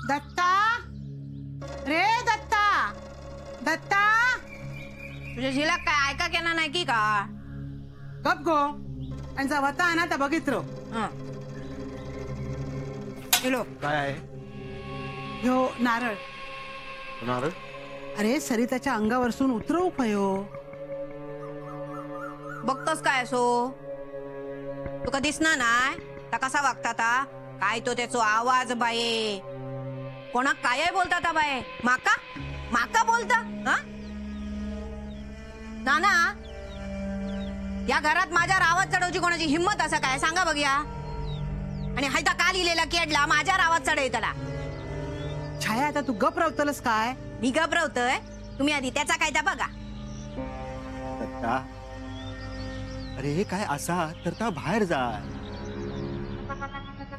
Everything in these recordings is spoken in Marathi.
दत्ता रे दत्ता दत्ता तुझ्या झिला काय ऐका केला नाही की का गप गो आणि जवता ना तर बघितलो हॅलो काय आहे ह्यो नारळ नारळ अरे सरिताच्या अंगावरसून उतरवू पयो बघतोस काय सो तुका दिसना नाय ता कसा वागता ता काय तो त्याचो आवाज बाये कोणाक काय बोलता ता बाये माका माका बोलता हा नाना या घरात माझ्यावर आवाज चढवची कोणाची हिंमत असा काय सांगा बघूया आणि हायता का लिहिलेला केडला माझ्यावर आवाज चढव त्याला छाया आता तू गप रावतलस काय मी घबरवतोय तुम्ही आधी त्याचा कायदा बघा दत्ता अरे हे काय असा तर ता बाहेर जा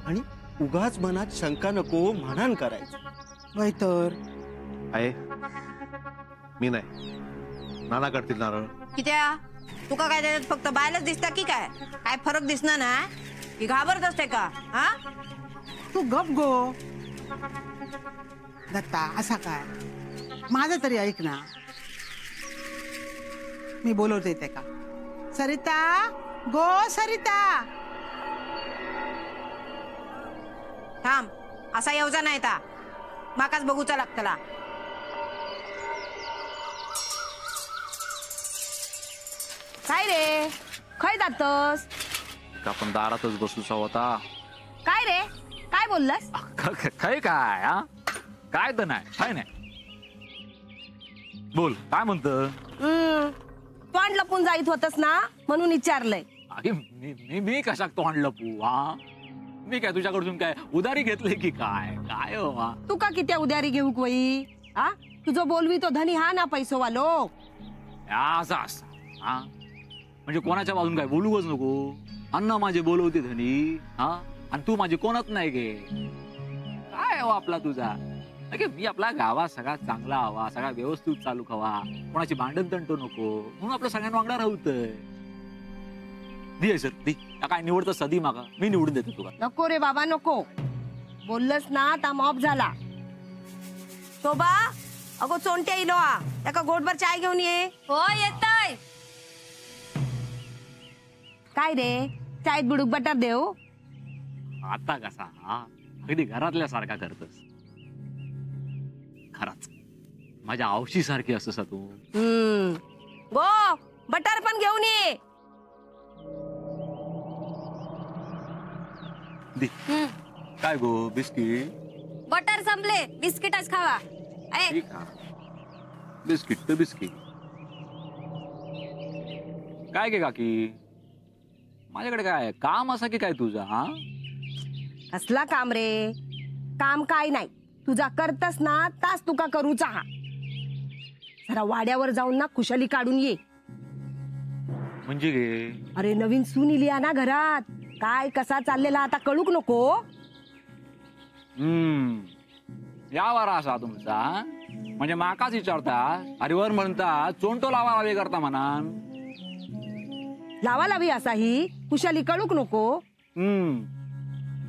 आणि उगाच मनात शंका नको म्हणान करायचं वय तर आहे मी नाही नाना करतील नारळ कित्या तुका काय त्याच्यात फक्त बायलाच दिसता की काय काय फरक दिसणार ना की घाबरत असते का हा तू गप गो दत्ता असा काय माझं तरी ऐक ना मी बोलवते ते का सरिता गो सरिता थांब असा येवजा नाही ता माकाच बघूचा लागतला काय रे खय जातस आपण दारातच बसू होता काय रे काय बोललास काय काय हा काय तर नाही काय नाही बोल काय म्हणत तोंड लपून जाईत होतस ना म्हणून विचारलंय अगे मी कशाक तोंड लपू हा मी काय तुझ्याकडून काय उधारी घेतली की काय काय हो हा तू का किती उधारी घेऊ वई हा तुझं बोलवी तो धनी हा ना पैसो वालो असं असं हा म्हणजे कोणाच्या बाजून काय बोलूच नको अन्न माझे बोलवते धनी हा आणि तू माझी कोणच नाही गे काय हो आपला तुझा अगे मी आपला गावा सगळा चांगला हवा सगळा व्यवस्थित चालू हवा कोणाची भांडण तंटो नको म्हणून आपलं सगळ्यांना वांगडा राहतय दे सर दी काय निवडतं सदी मागा मी निवडून देतो तुला नको रे बाबा नको बोललस ना ता मॉप झाला शोभा अगो चोंट्या इलो एका गोटभर चाय घेऊन ये हो येताय काय रे चायत बुडूक बटर देऊ आता कसा हा अगदी घरातल्या सारखा करतस खराच माझ्या आवशी सारखी असस तू गो बटर पण घेऊन ये काय गो बिस्किट बटर संपले बिस्किटच खावा ठीक बिस्किट तर बिस्किट काय गे काकी माझ्याकडे काय काम असं की काय तुझा हा असला काम रे काम काय नाही तुझा करतस ना तास तुका करूचा हा जरा वाड्यावर जाऊन ना कुशली काढून ये म्हणजे गे अरे नवीन सून इली ना घरात काय कसा चाललेला आता कळूक नको या वारा असा तुमचा म्हणजे माकाच विचारता हरिवर म्हणता चोंटो लावा लावे करता म्हणान लावा लावी असा ही कुशाली कळूक नको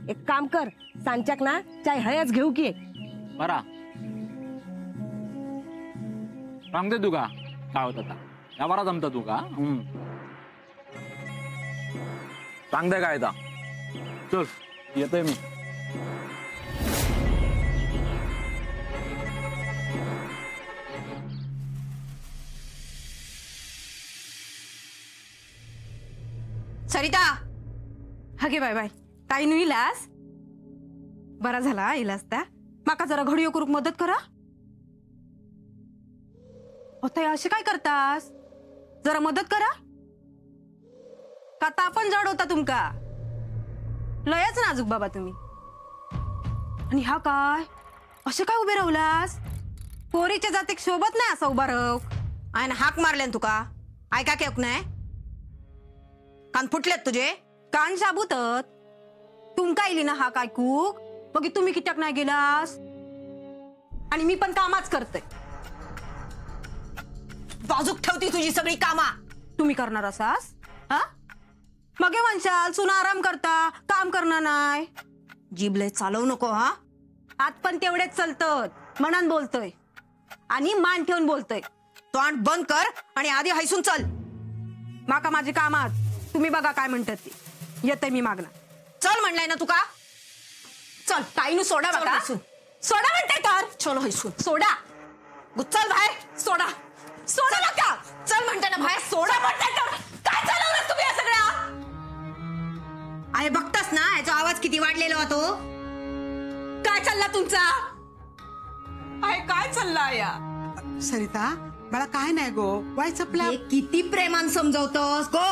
एक काम कर सांच्याक ना चाय हयच घेऊ की बरा सांगते तू का काय होत आता या बरा जमता तू का सांगते काय आता चल येतोय मी सरिता हगे बाय बाय ताई नु इलास बरा झाला इलास त्या माका जरा घडीयो करूक मदत करा ताई असे काय करतास जरा मदत करा का तापण जड होता तुमका लयच नाजूक बाबा तुम्ही आणि हा काय असे काय उभे राहुलास पोरीच्या जातीक शोभत नाही असं उभा राहू आणि हाक मारल्यान तुका ऐका केक नाही कान फुटलेत तुझे कान शाबूतत तुमका इली ना हाक ऐकूक बघी तुम्ही कित्याक नाही गेलास आणि मी पण कामाच करते बाजूक ठेवती तुझी सगळी कामा तुम्ही करणार असास हा मगे म्हणशाल सुना आराम करता काम करणार नाही जीभ लय चालवू नको हा हात पण तेवढेच चलतत, मनान बोलतोय आणि मान ठेवून बोलतोय. तोंड बंद कर आणि आधी हैसून चल. माका माझी कामात, तुम्ही बघा काय म्हणतात ते. येते मी मागणार. चल म्हणलाय ना तुका. चल ताईनु सोडा बघा. सोडा म्हणते कर. चल हैसून सोडा. चल बाहेर. सोडा सोडा बघा. चल म्हणते ना बाहेर. सोडा म्हणते कर. काय चालवलं तुम्ही या सगळ्या? आहे बघतास ना याचा आवाज किती वाढलेला होतो. काय चालला तुमचा? आहे काय चालला या? सरिता मला काय नाही गो. वाय चपला. हे किती प्रेमान समजवतोस गो.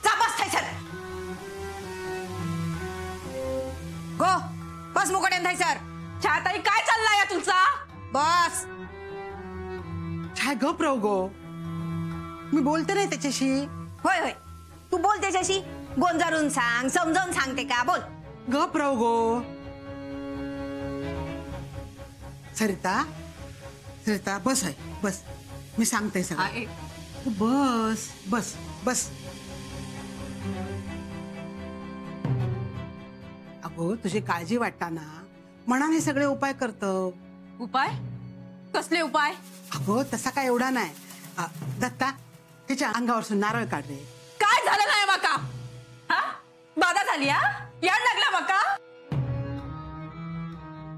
जा बस थैसर. गो बस मुकड्यान थैसर. छाताई काय चालला या तुमचा? बस. छाय गप राहू गो. मी बोलते नाही त्याच्याशी. होय होय तू बोल त्याच्याशी. गोंजारून सांग, समजावून सांगते का. बोल. गप राहू गो. सरिता सरिता बस आहे बस. मी सांगते सगळं. तू बस बस बस. अगो तुझी काळजी वाटताना मनाने सगळे उपाय करतो. उपाय? कसले उपाय? अगो तसा काय एवढा नाही. दत्ता तिच्या अंगावरसून नारळ काढ रे. काय झालं नाही माका? हा बाधा झाली? हा याड लागला माका?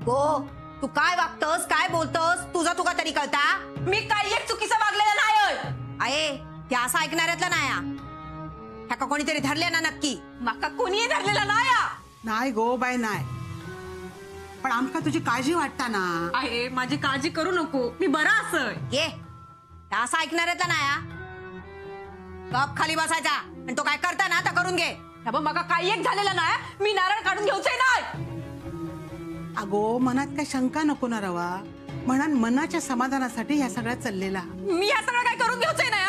हो तू काय वागतोस, काय बोलतोस, तुझा तुका तरी कळता? मी काही एक चुकीचं वागलेलं नाही. आहे ते असं ऐकणाऱ्यातलं नाही. ह्याका कोणीतरी धरले ना नक्की? माका कोणीही धरलेला नाही. नाही गो बाय नाही. पण आमका तुझी काळजी वाटताना. आहे माझी काळजी करू नको. मी बरा असं ये असं ऐकणाऱ्यातला नाही. कप खाली बसायचा आणि तो काय करता ना तर करून घे. मग काही एक झालेला नाही. मी नारळ काढून घेऊचंय नाही. अगो मनात काय शंका नको ना रवा. म्हणून मनाच्या समाधानासाठी ह्या सगळ्या चाललेला. मी ह्या सगळं काय करून घेऊचंय ना.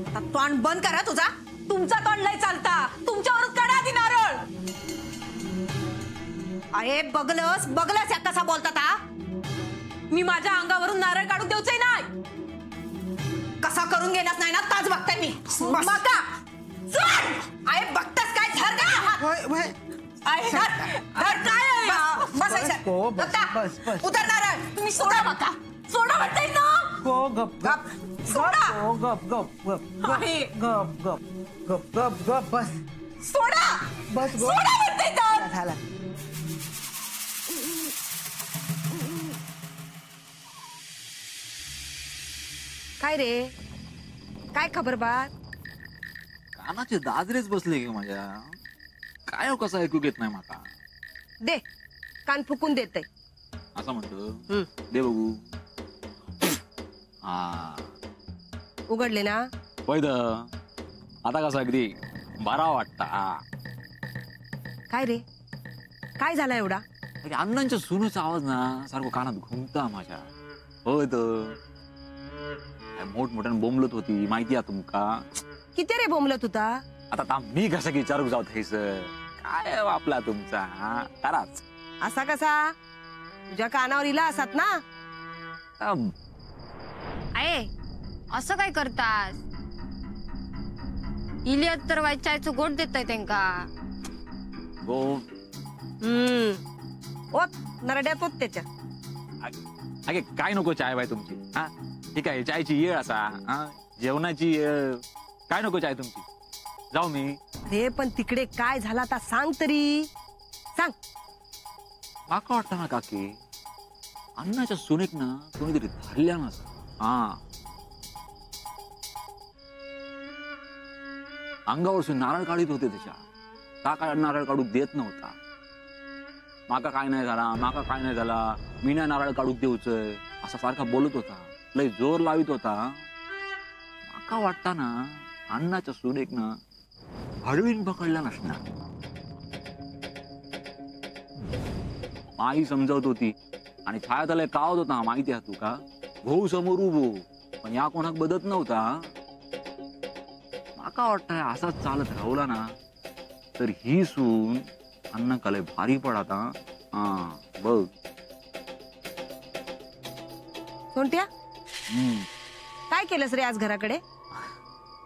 आता तोंड बंद करा तुझा. तुमचा तोंड लय चालता. तुमच्यावरच काढा आधी नारळ. अरे बघलस बघलस या कसा बोलतात. मी माझ्या अंगावरून नारळ काढून देऊचंय नाही. कसा करून घेणार नाही ना ताच बघताय मी. माका आहे बघतास काय धर का. होय होय. आहे धर काय आहे. हो, बस, बस, बस. उतर नारळ. तुम्ही सोडा माका. सोडा म्हणताय ना. गो गप गप. सोडा. गप गप गप गप आहे. गप गप गप गप गप बस. सोडा. बस गो. सोडा म्हणताय तर. झाला. काय रे काय खबर बात? कानाचे दादरेच बसले की माझ्या. काय हो कसं ऐकू घेत नाही माका. दे कान फुकून देतय. असं म्हणतो. दे बघू. हा उघडले ना. पैद आता कसं अगदी बरा वाटता. काय रे काय झाला एवढा? अण्णांच्या सुनेचा आवाज ना सारखं कानात घुमता माझ्या. होय तर मोठमोठ्यानं बोंबलत होती माहिती आहे तुमका. किती रे बोंबलत होता? आता मी कसं विचारू जाऊ थैस. काय आपला तुमचा कराच असा कसा? तुझ्या कानावर इला असात ना. आहे असं काय करतास? इलियत तर वाचायचं गोड देताय त्यांका. गो ओत नरड्यात ओत त्याच्या. अगे काय नको चाय बाय तुमची. हा ठीक आहे चायची येळ असा. हा जेवणाची येळ काय नको चाय तुमची. जाऊ मी. रे पण तिकडे काय झाला आता सांग तरी. सांग. माका वाटतं ना काकी अण्णाच्या सुनेक ना कोणीतरी धरल्या ना. हा अंगावरसून नारळ काढीत होते त्याच्या. का काय नारळ काढू देत नव्हता. माका काय नाही झाला माका काय नाही झाला. मी नाही नारळ काढू देऊच असा सारखा बोलत होता. लय जोर लावित होता. माका वाटता ना अण्णाच्या सुनेक ना हळवीन पकडला नसणार. आई समजवत होती आणि छाया त्याला कावत होता माहिती आहे तू का. भाऊ समोर उभो पण या कोणाक बदत नव्हता. माका वाटतंय असाच चालत राहला ना तर ही सून अण्णा कले भारी पडाता. हा बघ. कोणत्या काय केलंस रे आज घराकडे?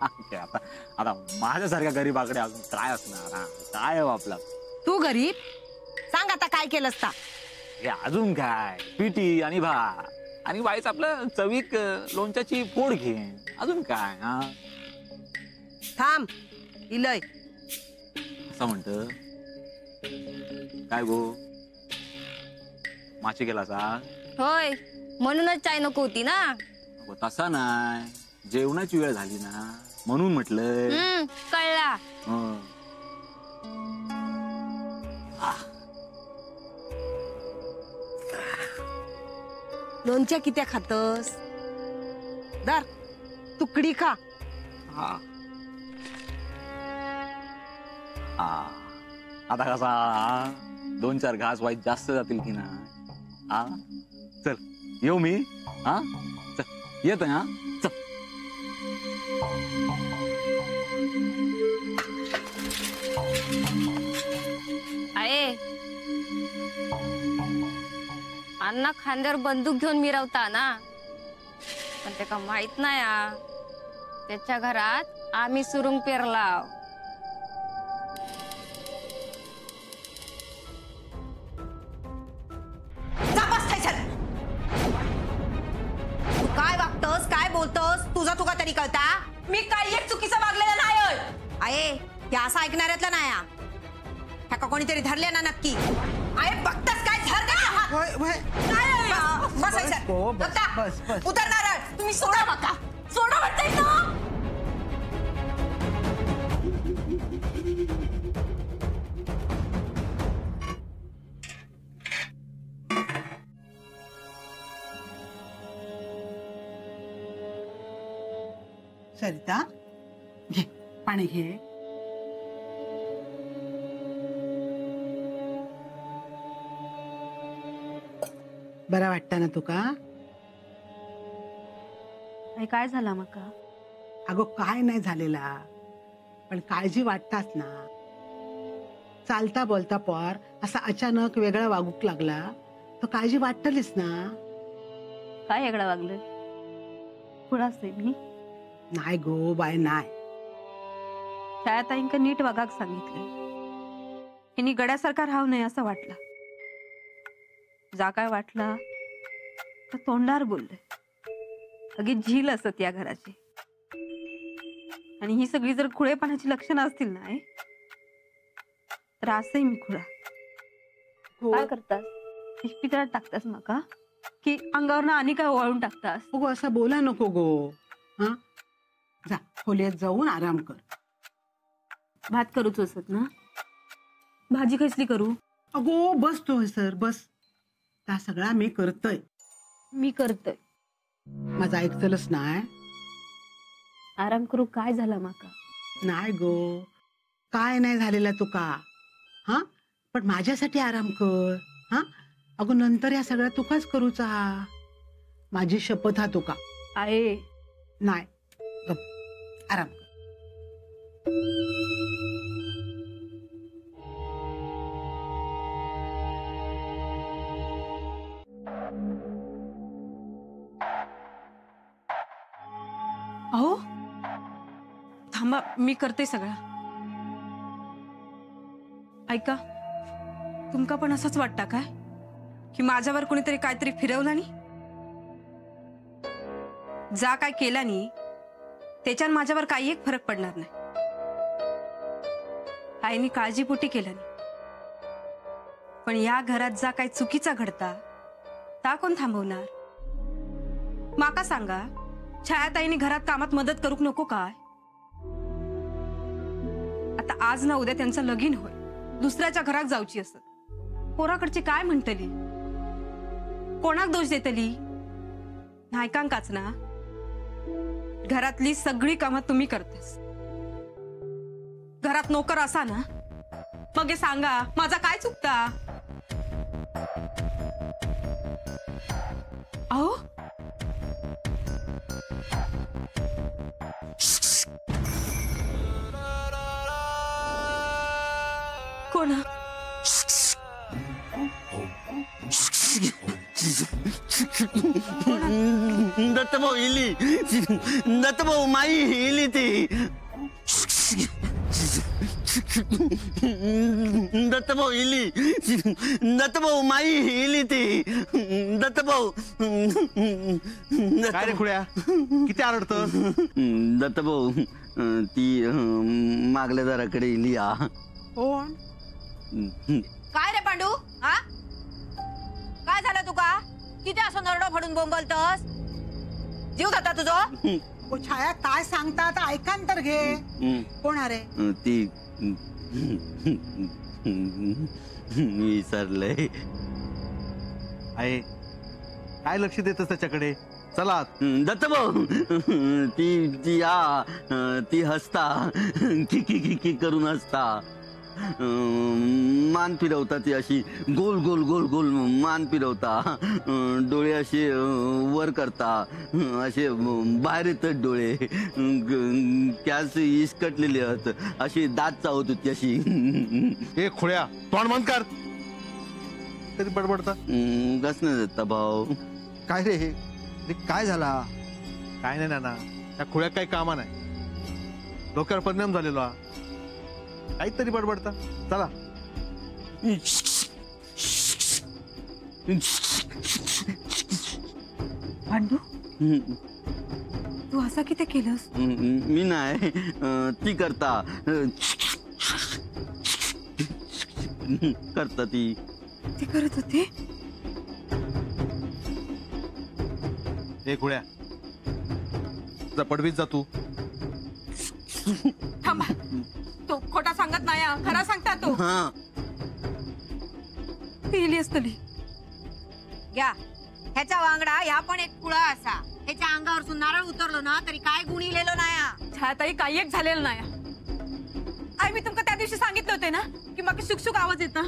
आता आता माझ्यासारख्या गरीबाकडे अजून काय असणार. काय आपला तू गरीब? सांग आता काय केलंस ता. हे अजून काय पिठी आणि भात आणि बाईच आपलं चवीक लोणच्याची फोड घेईन अजून काय हा थांब इलय असं म्हणत काय गो माशी गेला सा होय म्हणूनच चाय नको होती ना. अगो तसा नाही जेवणाची वेळ झाली ना म्हणून म्हटलं कळला. लोणच्या कित्या खातस दर तुकडी खा. आता कसा 2-4 घास वाईट जास्त जातील की ना हा चल येऊ मी हा चल येत हा चल. आहे अण्णा खांद्यावर बंदूक घेऊन मिरवता ना पण त्याला माहित नाही त्याच्या घरात आम्ही सुरुंग पेरलाव. तू काय वागतोस काय बोलतोस तुझा तरी कळता. मी काही एक चुकीचं वागलेलं नाही. आहे हे असं ऐकणाऱ्यातलं नाही ह्या का कोणीतरी धरले ना नक्की. आहे बघतास काय झर बस बस उतरणार तुम्ही सोडा बघा सोडा म्हणताय ना. सरिता घे पाणी घे. बरं वाटतं ना तुका. काय झाला मका. अगो काय नाही झालेला पण काळजी वाटताच ना. चालता बोलता पोर असा अचानक वेगळा वागूक लागला तर काळजी वाटतलीच ना. काय वेगळं वागलं कुणाच मी नाही गो बाय नाही. शाळेत आईंका नीट वागाक सांगितलंय. हिनी गड्यासारखा राहू नये असं वाटलं. जा काय वाटला तर तोंडावर बोलले. अगे झील असत या घराची आणि ही सगळी जर खुळेपणाची लक्षणं असतील ना तर असंही मी खुळा. काय करतास पितळात टाकतास मका की अंगावर आणि काय ओवाळून टाकतास. गो असं बोला नको गो. हा जा खोलीत जाऊन आराम कर. भात करूच असत ना. भाजी कसली करू. अगो बस तो सर बस. त्या सगळा मी करतय. मी करतोय माझा ऐकतलच नाही. आराम करू काय झाला माका. नाही गो काय नाही झालेला तुका. हा पण माझ्यासाठी आराम कर. हा अगो नंतर या सगळ्या तुकाच करूचा. माझी शपथ हा तुका. आहे नाही गप आराम कर. अहो थांबा मी करते सगळं. ऐका तुमका पण असंच वाटतं काय की माझ्यावर कोणीतरी काहीतरी फिरवलं नाही. जा काय केला नाही त्याच्यात माझ्यावर काही एक फरक पडणार नाही. आईनी काळजीपोटी केलं नाही पण या घरात जा काही चुकीचा घडता ता कोण थांबवणार. माका सांगा छायाताईने घरात कामात मदत करूक नको काय. आता आज ना उद्या त्यांचं लगीन होय. दुसऱ्याच्या घरात जाऊची असत. पोराकडची काय म्हणतली कोणाक दोष देतली. नायकांकाच ना. घरातली सगळी कामं तुम्ही करतेस. घरात नोकर असा ना मग हे सांगा माझा काय चुकता. अहो कोण दत्तभाऊ इली. दत्तभाऊ माई इली ती. दत्तभाऊ इली. दत्तभाऊ माई इली ती. दत्तभाऊ. काय रे खुळ्या किती आरडतस? दत्तभाऊ ती मागल्या दाराकडे इली. कोण? काय रे पांडू? हा काय झालं तुका? किती असं नरडो फडून बोंबलतस? जीव जाता तुझं? ओ छाया काय सांगतात ऐका तर घे. कोण अरे? ती विसरलंय. आहे काय लक्ष देतस त्याच्याकडे? चला दत्तभाऊ ती हसता की की की की करून हसता. मान फिरवता ती अशी गोल गोल गोल गोल मान फिरवता. डोळे असे वर करता असे बाहेर येतात डोळे. त्यास इसकटलेले आहेत अशी दात चावत होती अशी. ए खुळ्या तोंड बंद कर. तरी बडबडता कस नाही दत्ता भाऊ. काय रे हे? काय झाला? काय नाही ना त्या खुळ्या काही कामा नाही. डोक्यावर परिणाम झालेलो हा. काहीतरी बडबडता. चला पांडू तू असं किती केलंस? मी नाही ती करता ती करत होती. ए खुळ्या जा पडवीत जा तू. थांबा तो खोटा सांगत नाही हा. खरा सांगता तो. ती इली असतली. घ्या ह्याचा वांगडा ह्या पण एक कुळा असा. ह्याच्या अंगावर नारळ उतरलो ना तरी काय गुण इलेलो नाही. छायाताई काही एक झालेलं नाही. आई मी तुमका त्या दिवशी सांगितलं होते ना की मग शुकशुक आवाज येता.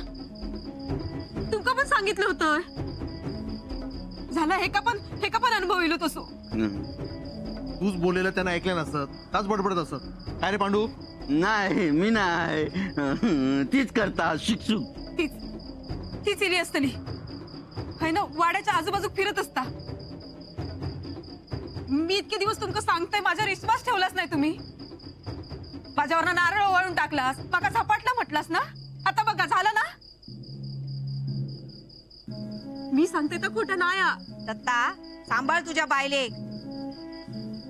तुमका पण सांगितलं होतं. झालं हे का पण अनुभव येलो तसो. तूच बोललेलं त्यांना ऐकलं नसत. ताच बडबडत असत. काय रे पांडू? नाही मी नाही तीच करता शिक्षुक. तीच इली असतली. है ना वाड्याच्या आजूबाजू फिरत असता. मी इतके दिवस तुमका सांगताय माझ्यावर विश्वास ठेवलाच नाही तुम्ही. माझ्यावर नारळ ओवाळून टाकलास. मका झपाटला म्हटलास ना. आता बघा झालं ना. मी सांगते तर खोटं नाही. दत्ता सांभाळ तुझ्या बायले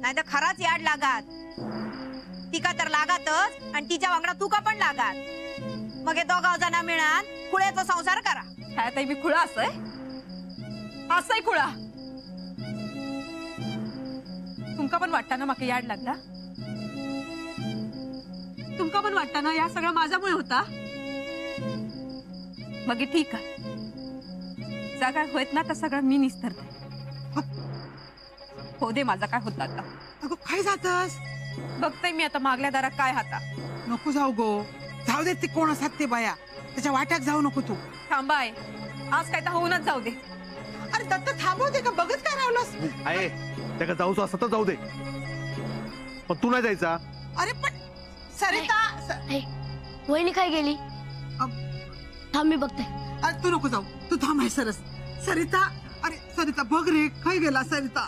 नाही तर खराच याड लागात. तिका तर लागातच आणि तिच्या वांगडा तुका पण लागात. मग हे दोघा जणा मिळून खुळ्याचा संसार करा. छायाताई मी खुळा असय खुळा. तुमका पण वाटतं ना माका याड लागला. तुमका पण वाटतं ना या सगळं माझ्यामुळे होता. मग ठीक आहे. जा काय होत ना तर सगळं मी निस्तरते. हो दे माझा काय होता आता. अगं काय जातस? बघते मी आता मागल्या दारात काय हाता. नको जाऊ गो. जाऊ दे ते कोण असतात ते बाया. त्याच्या वाट्यात जाऊ नको तू. थांबाय आज काय तर होऊनच जाऊ दे. अरे दत्त थांबव दे का. बघत काय राहिलास? आहे त्या जाऊच असं तर जाऊ दे. पण तू नाही जायचा. अरे पण सरिता वहिनी काय गेली? थांब मी बघते. अरे तू नको जाऊ. तू थांब आहे सरस. सरिता अरे सरिता बघ रे काय गेला सरिता.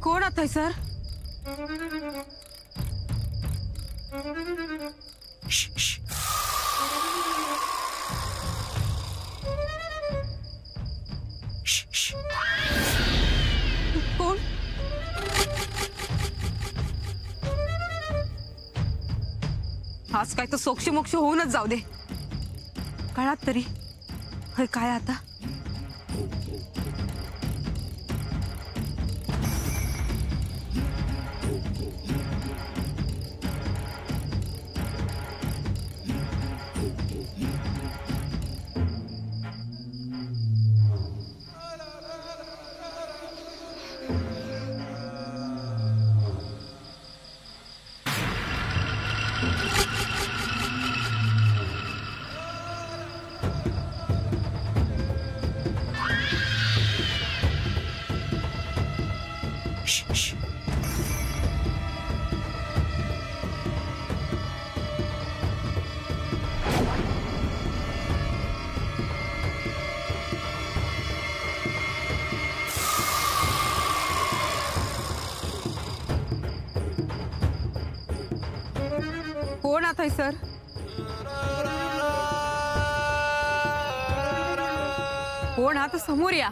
कोण आता सर? कोण? आज काय तर सोक्ष मोक्ष होऊनच जाऊ दे. कळात तरी होय काय आता. कोण आहात सर? कोण आहात समोर या.